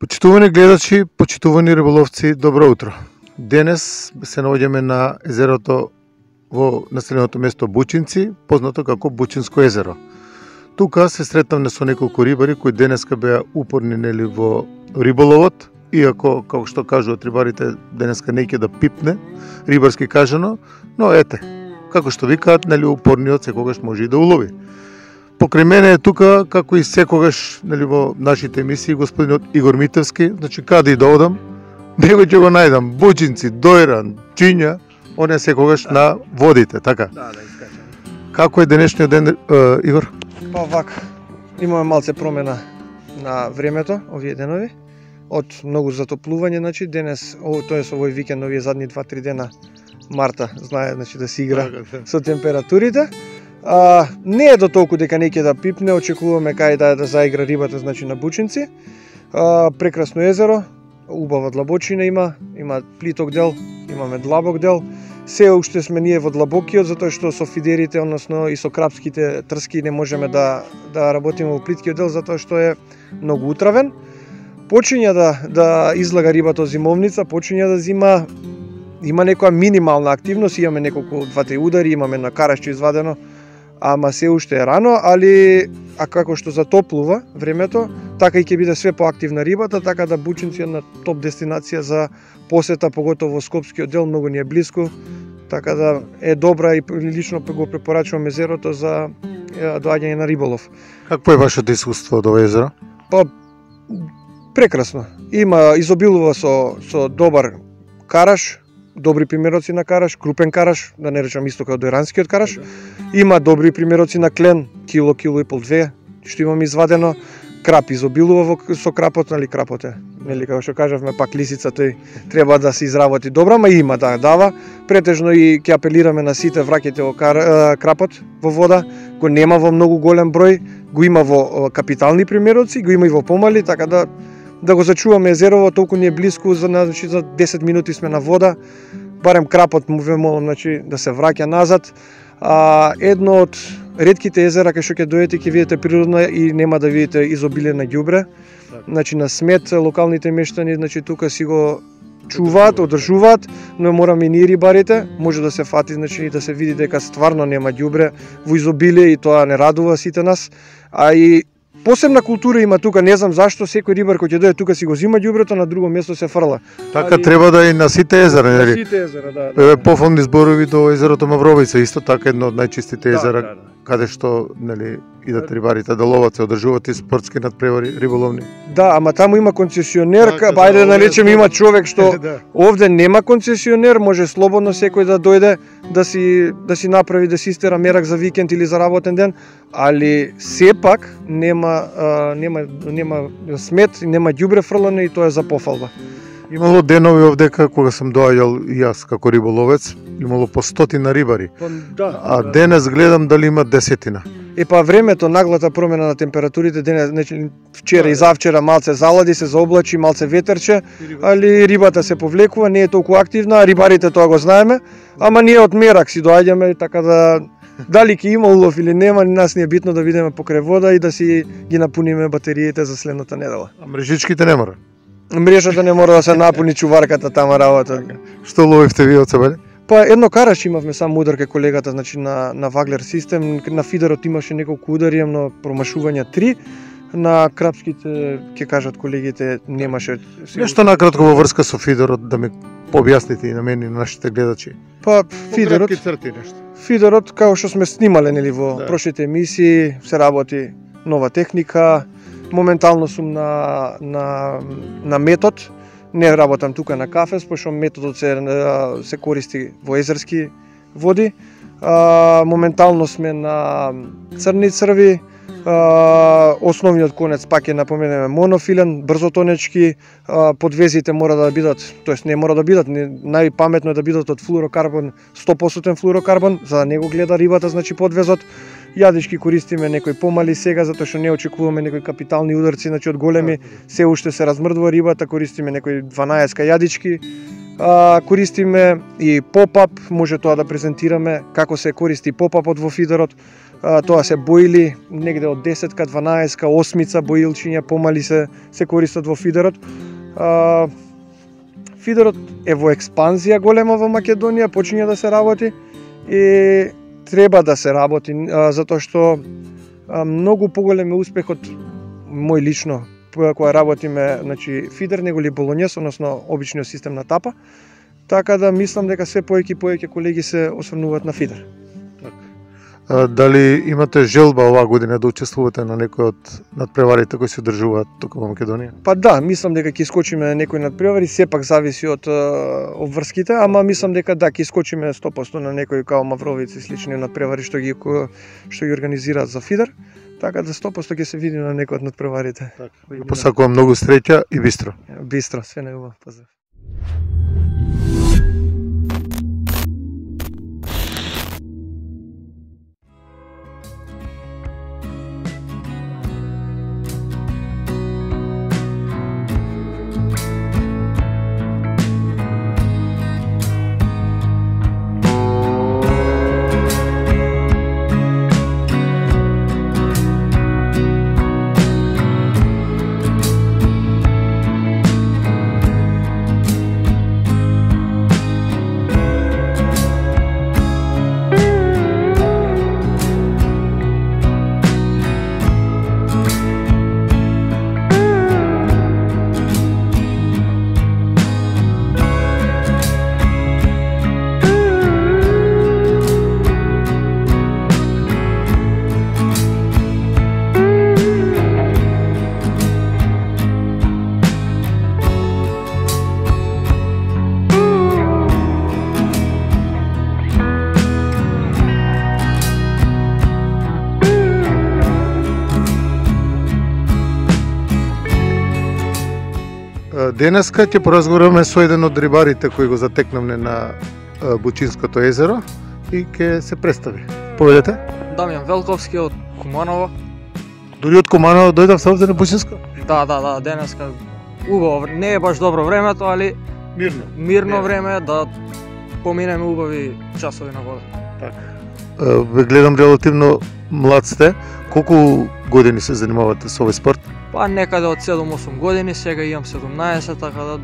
Почитувани гледачи, почитувани риболовци, добро утро. Денес се наоѓаме на езерото во населеното место Бучинци, познато како Бучинско езеро. Тука се сретнавме со неколку рибари кои денеска беа упорни во риболовот, иако, како што кажуваат рибарите, денеска не ќе да пипне, рибарски кажано, но ете, како што викаат, упорниот секогаш може и да улови. Покрај мене е тука, како и секогаш во нашите емисии, господинот Игор Митевски. Значи, каде и да одам, него ќе го најдам. Бучинци, Дојран, Чинја, он е секогаш на водите, така? Да, искачам. Како е денешниот ден, Игор? Па вака, имаме малце промена на времето овие денови. Од многу затоплување, значи денес, тоест овој викенд, овие задни 2-3 дена, Марта знае, значи да си игра со температурите. Не е до толку дека не ќе да пипне, очекуваме кај да заигра рибата, значи на Бучинци. Прекрасно езеро, убава длабочина има плиток дел, имаме длабок дел. Се уште сме ние во длабокиот, затоа што со фидерите, односно и со крапските трски не можеме да работиме во плиткиот дел, затоа што е многу утравен. Почиња да излага рибата од зимовница, почиња да зима, има некоја минимална активност, имаме неколку 2-3 удари, имаме на карашче извадено, ама се уште е рано, а како што затоплува времето, така и ќе биде све поактивна рибата, така да Бучинци е на топ дестинација за посета, поготово во Скопскиот дел, многу ни е блиску, така да е добра и лично го препорачувам езерото за доаѓање на риболов. Какво е вашето искуство од ова езеро? Па прекрасно. Изобилува со добар караш, добри примероци на караш, крупен караш, да не речам исто како дојранскиот караш. Има добри примероци на клен, кило и пол, 2, што имам извадено. Крап изобилува со крапот, крапот е. Како што кажавме, пак лисица тој треба да се изработи добро, ама има да дава. Претежно и ќе апелираме на сите, враќајте го крапот во вода, го нема во многу голем број, го има во капитални примероци, го има и во помали, така да го зачуваме езерово, толку ни е блиску, за 10 минути сме на вода, барем крапот му молам, да се враќа назад. Едно од ретките езера кај што ќе дојдете ќе видите природно и нема да видите изобилие на ѓубре. Значи на смет локалните мештани, тука си го чуваат, одржуваат, но мораме и ние рибарите, може да се фати, и да се види дека стварно нема ѓубре во изобилие и тоа не радува сите нас. И посебна култура има тука, не знам зашто секој рибар кој ќе дојде тука си го зима ѓубрето, на друго место се фрла. Така треба да и на сите езера, нели? На сите езера, да. Пофолни зборови до езерото Мавровица, исто така едно од најчистите езера, каде што, идат рибарите да ловат, се одржуваат и спортски надпревари риболовни. Да, ама таму има концесионер, ајде да наречеме има човек што овде нема концесионер, може слободно секој да дојде да си направи, да си истера мерак за викенд или за работен ден, али сепак нема смет, нема ѓубре фрлано и тоа е за пофалба. Имало денови овдека кога сум доаѓал и јас како риболовец, имало по 100 рибари. А денес гледам дали има 10. Па времето, наглата промена на температурите, денес, вчера и завчера малце залади, се заоблачи, малце ветерче, али рибата се повлекува, не е толку активна, рибарите тоа го знаеме, ама ние од мерак си доаѓаме, така да дали ќе има улов или нема, нас не е битно да видиме покрај вода и да си ги напуниме батериите за следната недела. А мрежичките не мора? Мрежата не мора да се напуни, чуварката тама работа. Што ловивте ви од себе? Па едно караш имавме само удар кај колегата, на Ваглер систем, на фидерот имаше неколку удари, но промашувања 3. На крапските, ќе кажат колегите, немаше. Нешто накратко во врска со фидерот да ми пообјасните и на мене и на нашите гледачи. Па фидерот, фидерот како што сме снимале во прошлите емисии, се работи нова техника. Моментално сум на метод. Не работам тука на кафес, пошто методот се користи во езерски води. Моментално сме на црни црви. Основниот конец пак е, напоменеме, монофилен, брзотонечки. Подвезите мора да бидат, тоест не мора да бидат, најпаметно е да бидат од флуорокарбон, 100% флуорокарбон, за да не го гледа рибата, подвезот. Јадички користиме некои помали сега, затоа што не очекуваме некои капитални ударци, од големи се уште се размрдува рибата, користиме некои 12 јадички. Користиме и поп-ап, може тоа да презентираме како се користи поп-апот во фидерот. Тоа се боили негде од 10-ка, 12-ка, 8-ца боилчиња помали се користат во фидерот. Фидерот е во експанзија голема во Македонија, почиња да се работи и треба да се работи затоа што многу поголем е успехот мој лично кога работиме, значи фидер него ли болонјес, односно обичниот систем на тапа. Така да мислам дека се повеќе колеги се осврнуваат на фидер. Дали имате желба оваа година да учествувате на некој од надпреварите кои се одржуваат тука во Македонија? Па да, мислам дека ќе искочиме некој надпревари, сепак зависи од обврските, ама мислам дека да, ќе искочиме 100% на некој као Мавровиц и слични надпревари што ги организираат за фидер. Така да 100% ќе се види на некој од надпреварите. Посакувам многу среќа и бистро. Бистро, све најубаво, поздрав. Денеска ќе поразговараме со еден од рибарите кои го затекнавме на Бучинското езеро и ќе се представи. Поведете? Дамјан Велковски од Куманово. Дури од Куманово дојдовте овде на Бучинско? Да, денеска убаво, не е баш добро времето, али мирно време да поминеме убави часови на вода. Така. Ве гледам релативно млад сте. Колку години се занимавате со овој спорт? Па некаде од 7-8 години, сега имам 17, така да...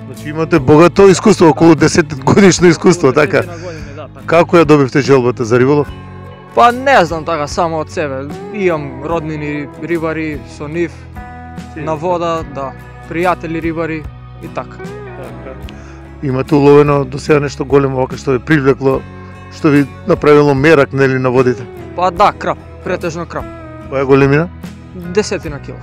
Значи имате богато искуство, околу 10 годишно искуство, така? Како ја добивте желбата за риболов? Па не знам, така, само од себе. Имам роднини рибари, со нив, на вода, да, пријатели рибари и така. Имате уловено до сега нешто големо вака што ви привлекло, што ви направило мерак, нели, на водите? Па да, крап, претежно крап. Која големина? 10 кила.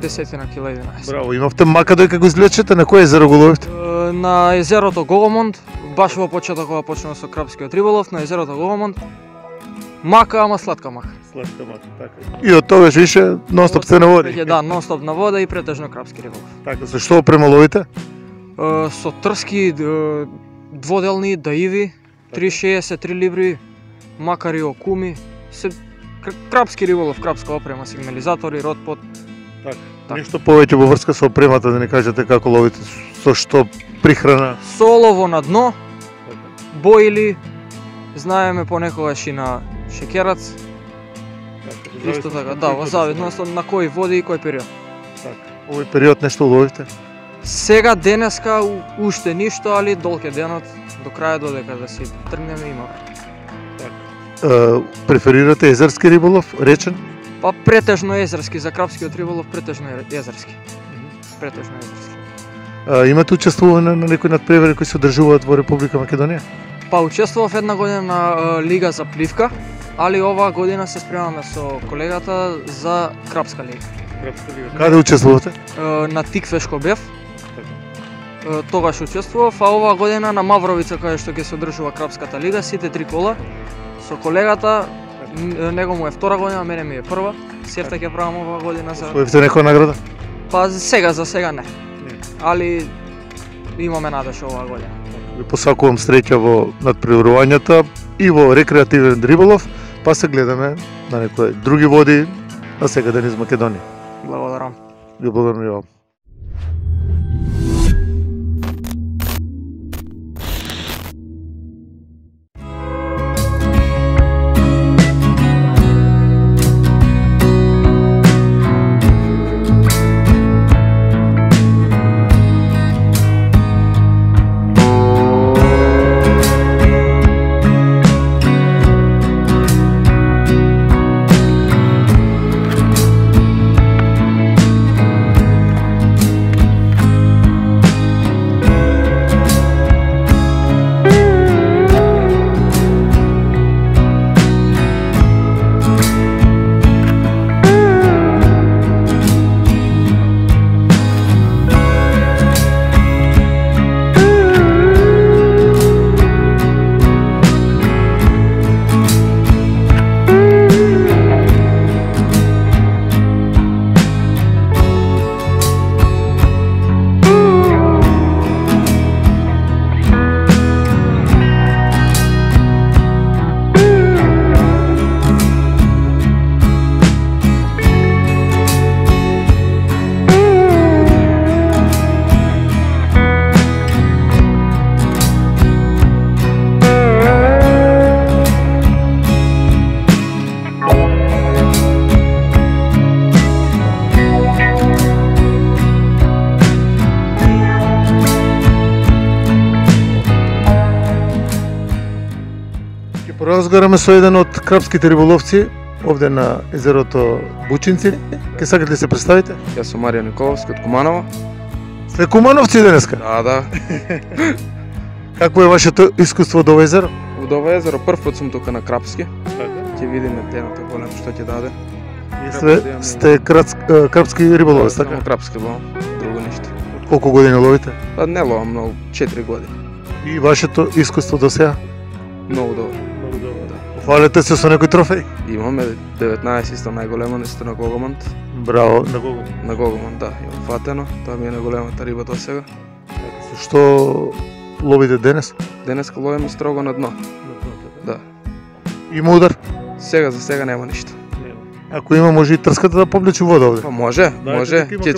10 кила 11. Браво, имавте мака дојка го извлечете, на кој езеро го ловите? На езерото Голомонд, баш во почеток кога почнав со крапскиот риболов, на езерото Голомонд. Мака, ама сладка мака. Сладка мака, така. И од тогаш више нонстоп сте на вода? Да, нонстоп на вода и претежно крапски риболов. Така, со што премаловите? Со трски, дводелни, даиви, 3,60, 3 либри, макари, окуми, се крапски риболов, крапска опрема, сигнализатори, ротпот. Так. Нешто повеќе во врска со опремата да ни кажете како ловите, со што прихрана? Солово на дно, боили, знаеме понекогаш и на шекерац. Исто така, да, во зависност на кој води и кој период. Так. Овој период нешто ловите? Сега денеска уште ништо, али долг е денот, до крај додека да си тргнеме имаме. Преферирате езерски риболов, речен? Па претежно езерски, за крапскиот риболов претежно езерски. Претежно езерски. Имате учествуване на некои надпревари кои се одржуваат во Република Македонија? Па учествував една година на Лига за пливка, али оваа година се спремаме со колегата за крапска лига. Каде учествувате? На Тиквешко бев. Тогаш учествував, а оваа година на Мавровица каде што ќе се одржува крапската лига, сите три кола со колегата. Него му е втора година, мене ми е прва. Сефта ќе правам оваа година за... Освоивте некоја награда? Па за сега не. Али имаме надеж оваа година. Ви посакувам среќа во надпреварувањата и во рекреативен риболов, па се гледаме на некои други води на секаде низ Македонија. Благодарам. Ви благодарам. Разговараме со еден од крапските риболовци овде на езерото Бучинци. Ке сакате ли се представите? Јас сум Маријан Николовски од Куманово. Све кумановци денеска. Да. Какво е вашето искуство до езеро? Од ова езеро прв пат сум тука на Крапски. Ќе видиме тената голем што ќе даде. Сте крапски риболовец, така? Само Крапски ловам, друго ништо. Колку години ловите? Па не ловам многу, 4 години. И вашето искуство до сега? Многу добро. Фалете се со некој трофеј? Имаме 19 исто најголема несто на Гогомант. Браво, на кого? На Гогомант, да, имам фатено. Тоа ми е најголемата риба до сега. Што ловите денес? Денеска ловиме строго на дно. Да. Има удар? Сега за сега нема ништо. Ако има, може и трската да повлече вода овде. Па може. Ќе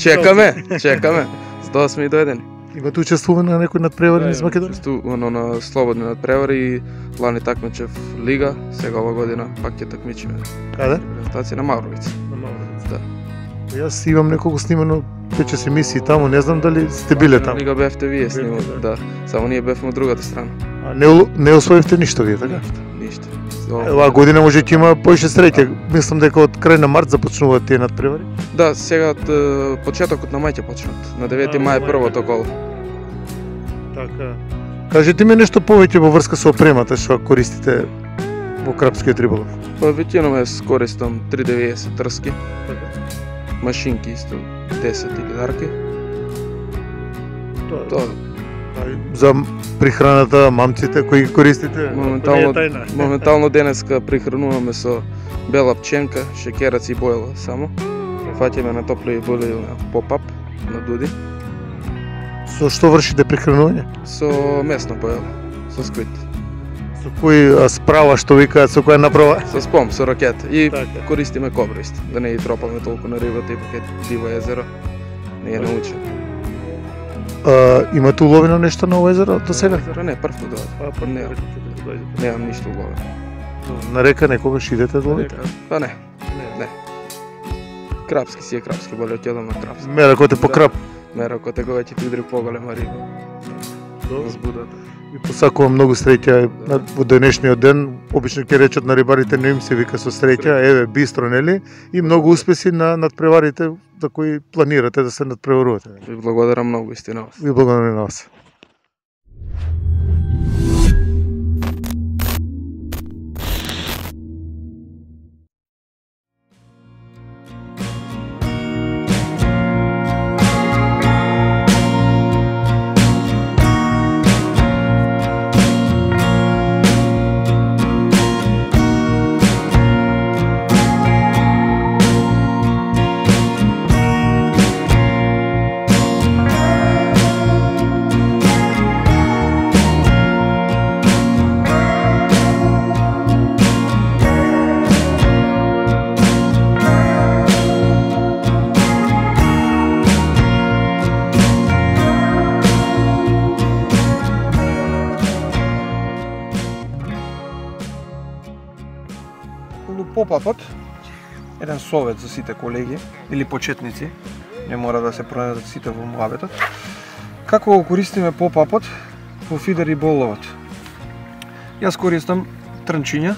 чекаме. За тоа сме и доедени. Имате учествуване на некој надпревари низ Македонија? Учествувано на слободни надпревари и лани такмичев лига, сега ова година пак ќе такмичиме. Каде? Репрезентација на Мавровица. Да. Јас имам неколку снимано 5-6 емисии таму, не знам дали сте биле таму. Лига бевте вие снимали, да. Само ние бевме од другата страна. А не освоивте ништо вие, така? Ништо. Оваа година може ќе има поише среќа. Мислам дека од крај на март започнуваат тие надпревари. Да, сега од почетокот на мај ќе почнат. На 9 мај е првото коло. Така. Кажете ми нешто повеќе во врска со опремата што користите во крапскиот риболов. Па веќином користам 390 трски. Машинки исто 10 илјадарки. Тоа за прихраната, мамците кои ги користите? Моментално денеска прихрануваме со бела пченка, шекерец и бојла само. Фаќаме на топли бојли на поп-ап на дуди. Со што вршите прихранување? Со месно бојла, со сквит. Со кој справа што викаат, со која направа? Со спом, со ракета. И така. Користиме кобра исто, да не ги тропаме толку на рибата, ипак е диво езеро. Не е научено. Имате уловено нешто на ово езеро до сега? Не, прв пат дојде. Немам ништо уловено. На река некогаш идете да ловите? Па не. Крапски си е крапски, боле ќе одам на крапски. Меракот е по крап. Меракот е кога ќе ти удри поголема риба. Возбудата. И посакувам многу среќа во денешниот ден. Обично ќе речат на рибарите не им се вика со среќа, еве бистро, нели? И многу успеси на надпреварите за кои планирате да се надпреварувате. Ви благодарам многу истина. Ви благодарам на вас. Поп-апот, еден совет за сите колеги или почетници, не мора да се пронајдат сите во муабетот. Како го користиме поп-апот во фидер и боловот? Јас користам трнчиња,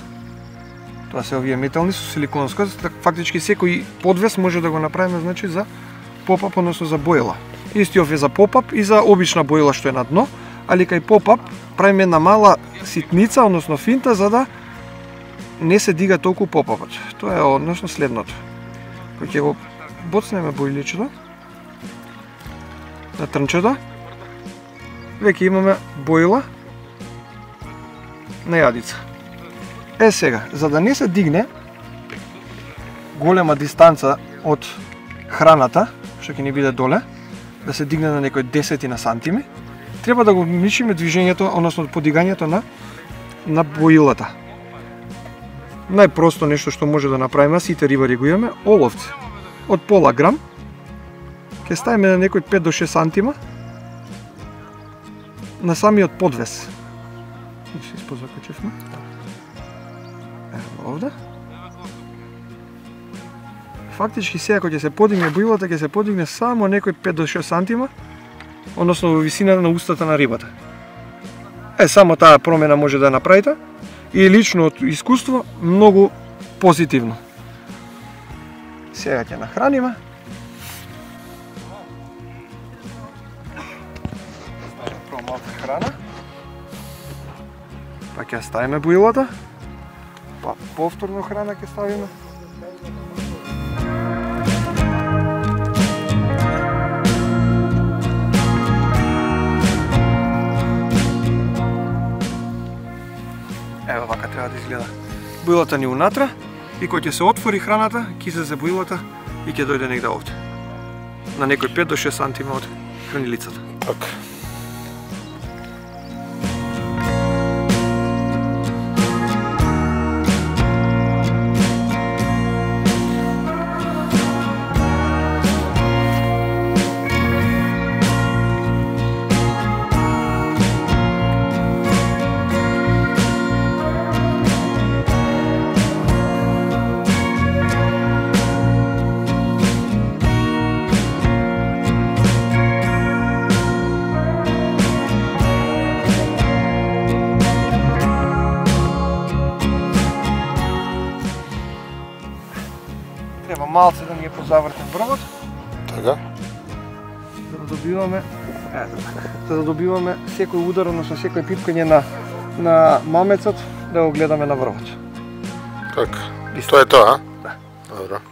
тоа се овие метални со силиконска, фактички секој подвес може да го направиме, значи за поп-ап, односно за бојла. Истиот е за поп-ап и за обична бојла што е на дно, али кај поп-ап правиме една мала ситница, односно финта, за да не се дига толку поп-апот. Тоа е односно следното. Кој ќе го боцнеме бојличето на трнчето, веќе имаме бојла на јадица. Сега, за да не се дигне голема дистанца од храната, што ќе ни биде доле, да се дигне на некој 10 на сантими, треба да го ограничиме движењето, односно подигањето на бојлата. Најпросто нешто што може да направиме, сите рибари го имаме, оловци. Од пола грам, ќе ставиме на некој 5 до 6 сантима на самиот подвес. Се испозакочевме. Ево овде. Фактички сега кога ќе се подигне бојлата, ќе се подигне само некој 5 до 6 сантима, односно во висината на устата на рибата. Само таа промена може да направите и лично од искуство многу позитивно. Сега ќе нахраниме. Прво малку храна. Па ќе ставиме бујлата. Па повторно храна ќе ставиме. Ево вака треба да изгледа. Бујлата ни унатра и кога ќе се отвори храната, ќе излезе бујлата и ќе дојде негде овде. На некој 5 до 6 сантима од хранилицата. Така. Треба малце да ни е позавртен врвот. Така. За да добиваме, за да добиваме секој удар, односно секој пипкање на мамецот, да го гледаме на врвот. Така. Тоа е тоа, а? Да. Добро.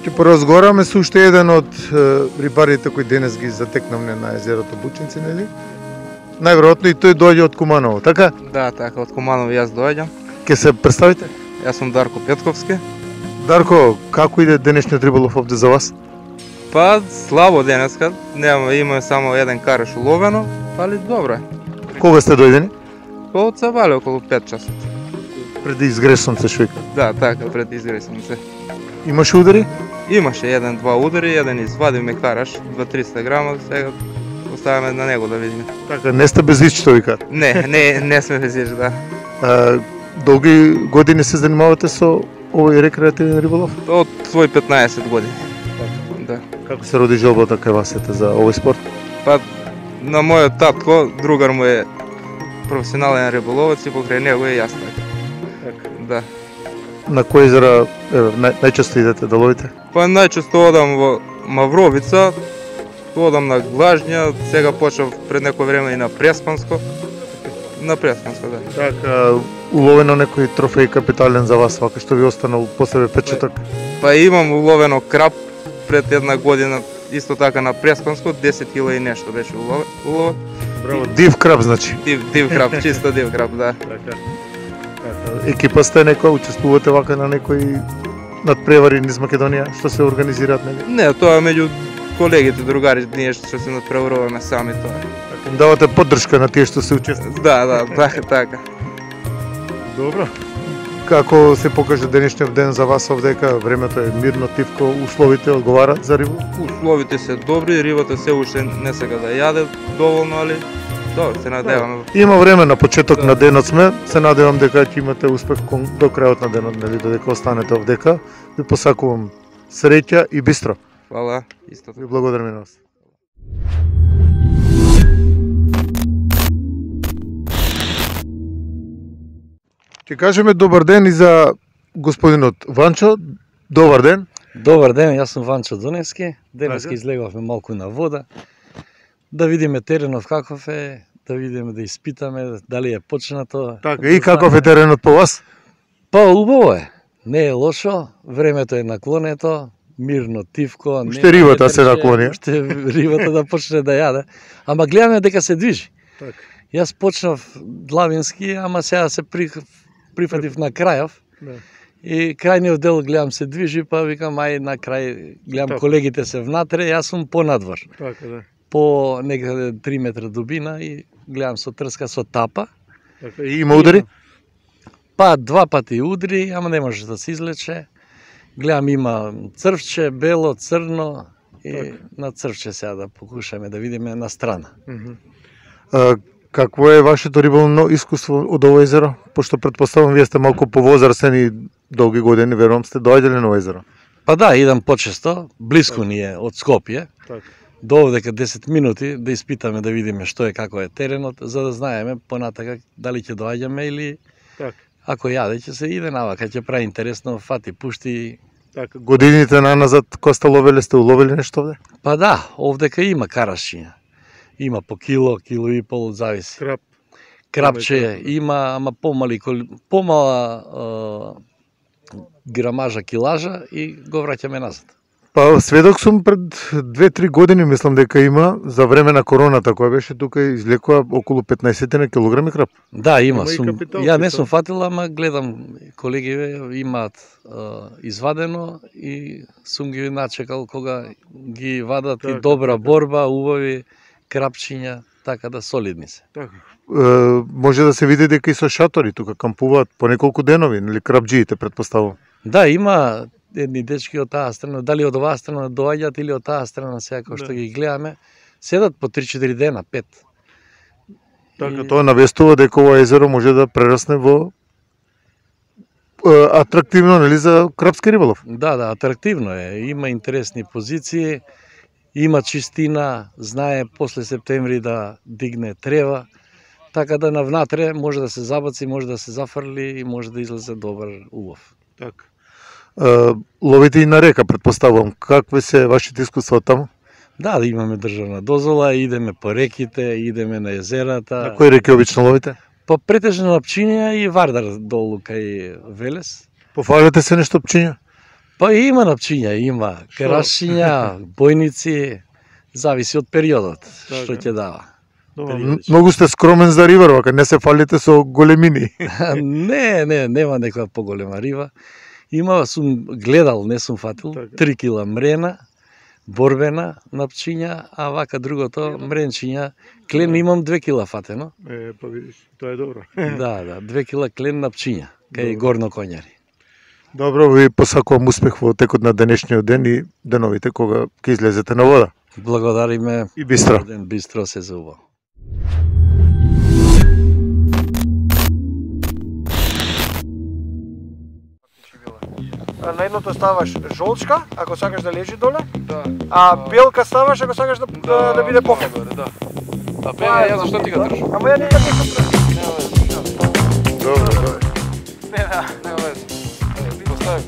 Ќе поразговараме со уште еден од рибарите кои денес ги затекнавме на езерото Бучинци, нели? Најверојатно и тој доаѓа од Куманово, така? Да, така, од Куманово јас доаѓам. Ќе се представите? Јас сум Дарко Петковски. Дарко, како иде денешниот риболов овде за вас? Па слабо денеска, имаме само еден караш уловено, али добро. Кога сте дојдени? Од Сабале околу 5 часот. Преди изгресонце што вика. Да, така, пред изгресонце. Имаше удари? Имаше еден-два удари, еден извадиме караш, 2-300 грама, сега оставаме на него да видиме. Така, не сте без ич, што вика? Не сме без ич, да. Долги години се занимавате со овој рекреативен риболов? Од свој 15 години. Да. Како се роди желбата кај вас за овој спорт? Па, на мојот татко, другар му е професионален риболовец и покрај него и јас така. Да. На кој езера најчесто идете да ловите? Па најчесто одам во Мавровица, одам на Глажња, сега почнав пред некој време и на Преспанско. На Преспанско, да. Така, уловено некој трофеј капитален за вас, вака што ви останал по себе печаток? Па имам уловено крап пред една година, исто така на Преспанско, 10 кила и нешто беше уловен. Браво, див крап значи. Див крап, чисто див крап, да. Така. Екипа сте некоја, учествувате вака на некои надпревари низ Македонија, што се организираат, нели? Не, тоа меѓу колегите, другари, ние што се надпреваруваме сами тоа. Им давате поддршка на тие што се учествуваат? Да, така. Добро. Како се покажа денешниот ден за вас овдека? Времето е мирно, тивко, условите одговараат за рибу? Условите се добри, рибата се уште не сега да јаде доволно, али добро, се надеваме. Има време на почеток на денот сме, се надевам дека ќе имате успех до крајот на денот, нели, додека останете овдека. Ви посакувам среќа и бистро. Фала, исто така. Ви благодарам и на вас. Ќе кажеме добар ден и за господинот Ванчо. Добар ден. Добар ден, јас сум Ванчо Доневски. Денеска излегавме малку на вода. Да видиме теренот каков е, да видиме, да испитаме дали е почнато. Така, и каков е теренот по вас? Па убаво е. Не е лошо, времето е наклонето, мирно, тивко. Уште рибата се наклони. Уште рибата да почне да јаде. Ама гледаме дека се движи. Така. Јас почнав длавински, ама сега се прифатив на крајов. Да. И крајниот дел гледам се движи, па викам ај на крај гледам Така. колегите се внатре, јас сум понадвор. Така, да. По некаде 3 метра дубина и гледам со трска со тапа. Така. И има удари? Па 2 пати удри, ама не може да се излече. Гледам има црвче, бело, црно и Така. на црвче сега да покушаме да видиме на страна. Какво е вашето риболовно искуство од ово езеро? Пошто предпоставам вие сте малку повозрасен и долги години, верувам сте доаѓале на ово езеро. Па да, идам почесто, блиску ни е од Скопје. Така. До овдека 10 минути да испитаме да видиме што е, како е теренот, за да знаеме понатака дали ќе доаѓаме или Така. ако јаде ќе се иде навака, ќе прави интересно, фати, пушти. Така. Годините наназад кога сте ловеле, сте уловили нешто овде? Па да, овдека има карашиња. Има по кило, кило и пол, зависи. Крап. Крапче има, ама помала грамажа, килажа и го враќаме назад. Па сведок сум пред 2-3 години, мислам дека има, за време на короната, која беше тука, излекува околу 15 на килограми крап. Да, Има има. и Сум, капитал, ја не капитал. сум фатил, ама гледам колеги имаат извадено и сум ги начекал кога ги вадат Така, и добра така. борба, убави крапчиња, така да солидни се. Така. Може да се види дека и со шатори тука кампуваат по неколку денови, нели крапџиите предпоставувам. Да, има едни дечки од таа страна, дали од оваа страна доаѓаат или од таа страна, сега кој што Да. ги гледаме, седат по 3-4 дена, 5. Така, И- тоа навестува дека ова езеро може да прерасне во атрактивно, нели, за крапски риболов. Да, атрактивно е. Има интересни позиции, има чистина, знае после септември да дигне трева, така да навнатре може да се забаци, може да се зафрли и може да излезе добар улов. Така. Ловите и на река, предпоставувам. Какви се вашите искуства таму? Да, имаме државна дозвола, идеме по реките, идеме на езерата. На кои реки обично ловите? Па претежно на Пчиња и Вардар долу кај Велес. Пофалите се нешто пчиња? Па има на Пчиња, има карашиња, бојници, зависи од периодот што Така. ќе дава. Многу сте скромен за рибар, вака не се фалите со големини. нема некоја поголема риба. Има, сум гледал, не сум фатил, Така. 3 кила мрена, борбена на Пчиња, а вака другото мренчиња, клен имам 2 кила фатено. Па видиш, тоа е добро. Да, 2 кила клен на Пчиња, кај Добро. Горно Коњари. Добро, ви посакувам успех во текот на денешниот ден и деновите кога ќе излезете на вода. Благодариме. И бистро. Ден бистро се зубаво. На едното ставаш жолчка, ако сакаш да лежи доле, Да. а белка ставаш ако сакаш да биде покрит. Да. А бе, ја зашто ти го држам? Ама ја никад не сум Добро, добро. Нема вeze. Постави.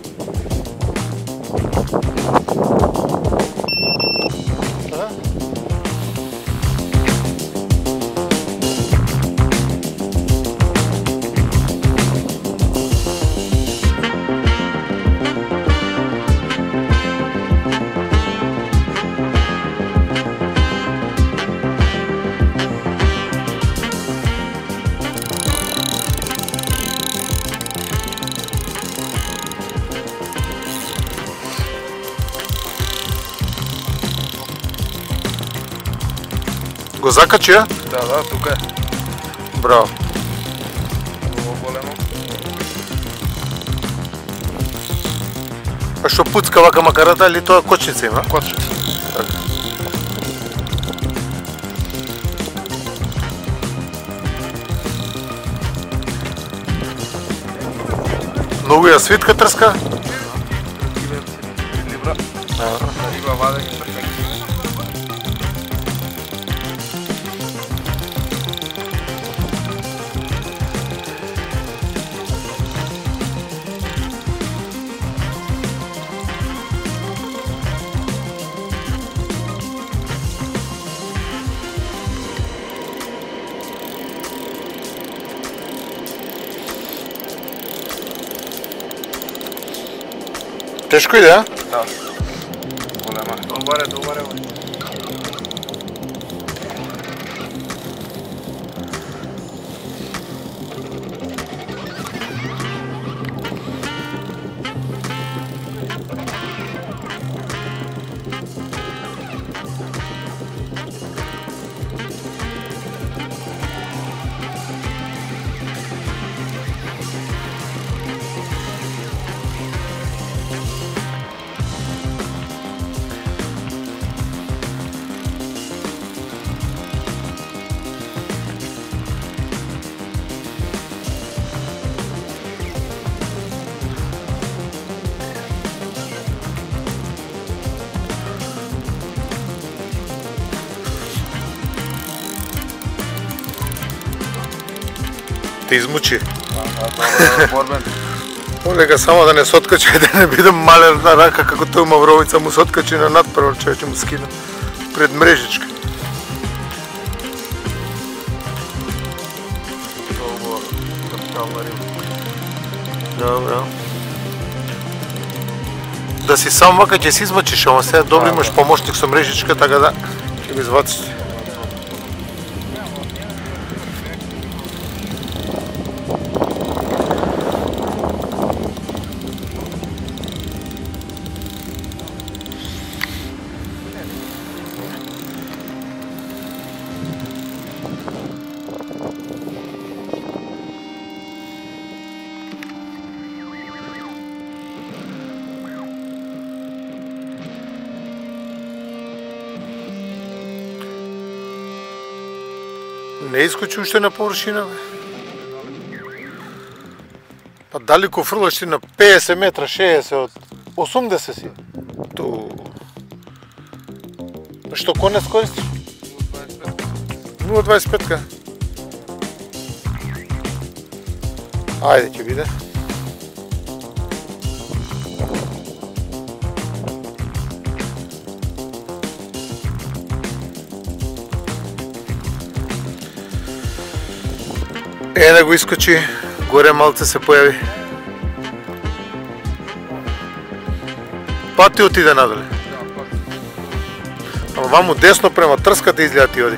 Го закачи, а? Да, тука е. Браво. Много големо. А што пуцка вака макарата или тоа кочница има? Кочница. Така. Многу ја свитка трска? Либра. Риба вадење перфектно. Тешко иде, а? Да. Голема. Добаре. Те измучи. Добро, борбен. Олега само да не се откачи, да не бидам мален на рака како тој Мавровица му се откачи на надпревар, човече му скина пред мрежичка. Долго капитална риба. Добро. Да си сам вака ќе си измачиш, ама сега добро имаш помошник со мрежичка, така да ќе го извадиш. Не искочи уште на површина, бе. Па дали ко фрлаш ти на 50 метра, 60 од 80 си? Ту... Што конец користиш? 0,25-ка. Ајде, ќе биде. Да го искочи, горе малце се појави. Пати отиде надоле. Ама ваму десно према трската изгледа ти оди.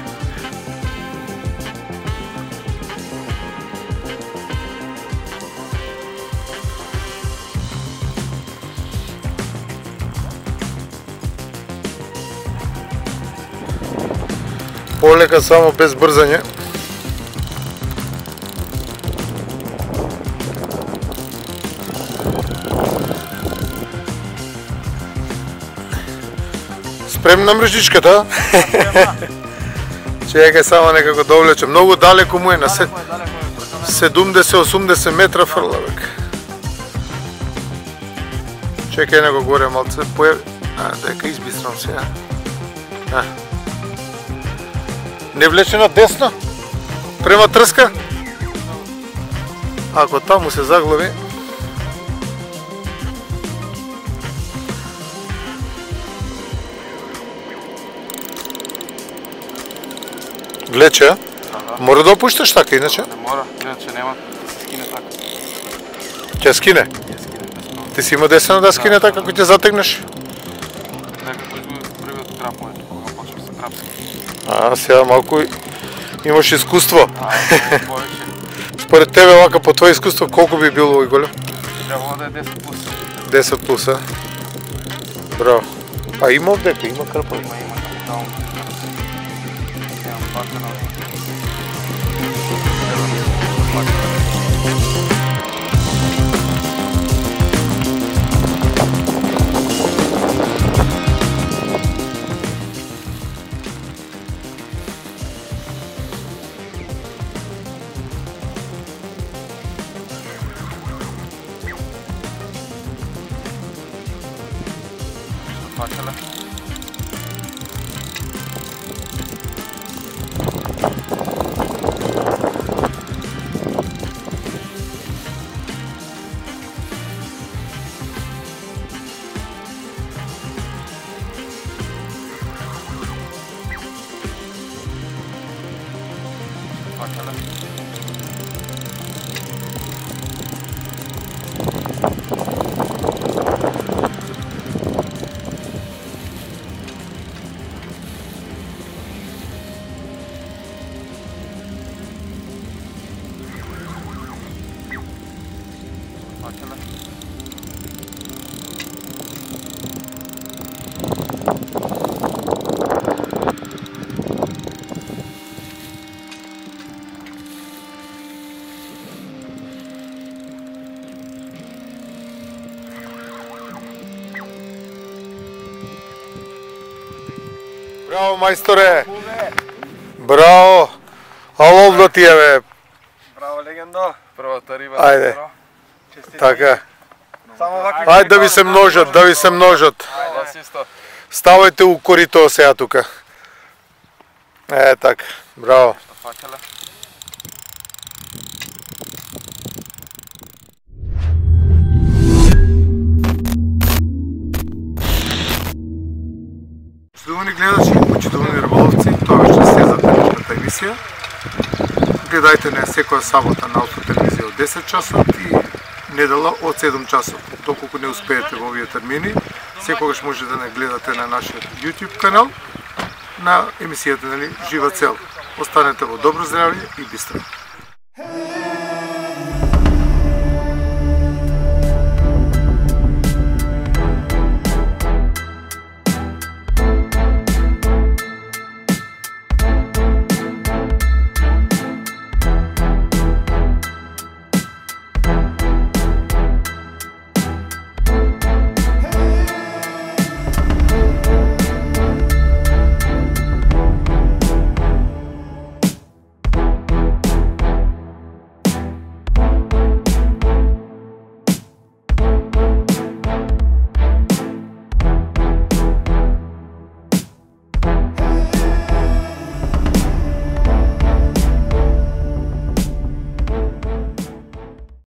Полека, само без брзање. Спремна мрежичката? Чекај само некако да облече. Многу далеко му е, на 70-80 метра фрла, бек. Чекај него горе малце појави. Дека избистрам сега. Не влече на десно? Према трска? Ако таму се заглави, глече, мора да опушташ така, иначе? Не мора, иначе нема да се скине така. Ќе скине? Ти си има десено да скине така, ако ќе затегнеш? Некако изгуби првиот крапување, кога почнеш со крапски. Сега малку имаш искуство. Повеќе. Според тебе, вака по твое искуство, колку би било овој голем? Требало да е 10 плюс. 10 плюса. Браво. А има овдека, има крпа. Има капитално. Имам пака на факела. Факела. Факела. Браво, мајсторе! Браво! Алов до тие, бе! Браво, легендо. Првата риба. Ајде. Така. Само вака. Ајде да ви се множат, да ви се множат. Ајде, исто. Ставајте у корито сега тука. Така, браво. Факела. Почитувани гледачи, почитувани риболовци, тоа беше се за денешната емисија. Гледајте не секоја сабота на Автотелевизија од 10 часот и недела од 7 часот. Доколку не успеете во овие термини, секогаш можете да не гледате на нашиот YouTube канал на емисијата Жива цел. Останете во добро здравје и бистро.